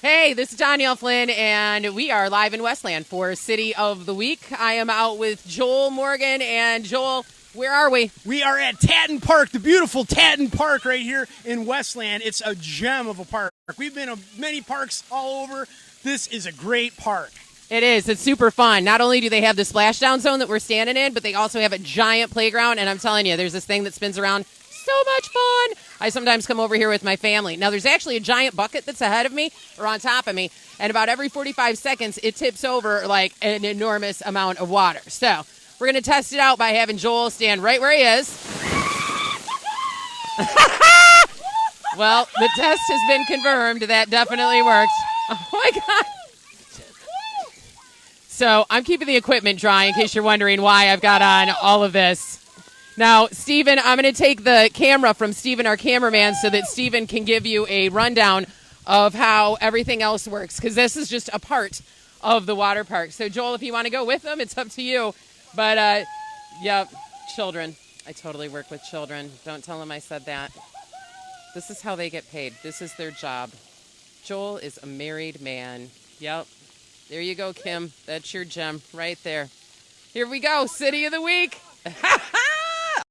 Hey, this is Danielle Flynn, and we are live in Westland for City of the Week. I am out with Joel Morgan, and Joel, where are we? We are at Tattan Park, the beautiful Tattan Park right here in Westland. It's a gem of a park. We've been to many parks all over. This is a great park. It is. It's super fun. Not only do they have the splashdown zone that we're standing in, but they also have a giant playground, and I'm telling you, there's this thing that spins around. So much fun. I sometimes come over here with my family. Now, there's actually a giant bucket that's ahead of me or on top of me, and about every 45 seconds, it tips over like an enormous amount of water. So we're going to test it out by having Joel stand right where he is. Well, the test has been confirmed. That definitely worked. Oh, my God. So I'm keeping the equipment dry in case you're wondering why I've got on all of this. Now, Steven, I'm going to take the camera from Steven, our cameraman, so that Steven can give you a rundown of how everything else works, because this is just a part of the water park. So, Joel, if you want to go with them, it's up to you. But, yeah, children. I totally work with children. Don't tell them I said that. This is how they get paid. This is their job. Joel is a married man. Yep. There you go, Kim. That's your gem right there. Here we go. City of the Week.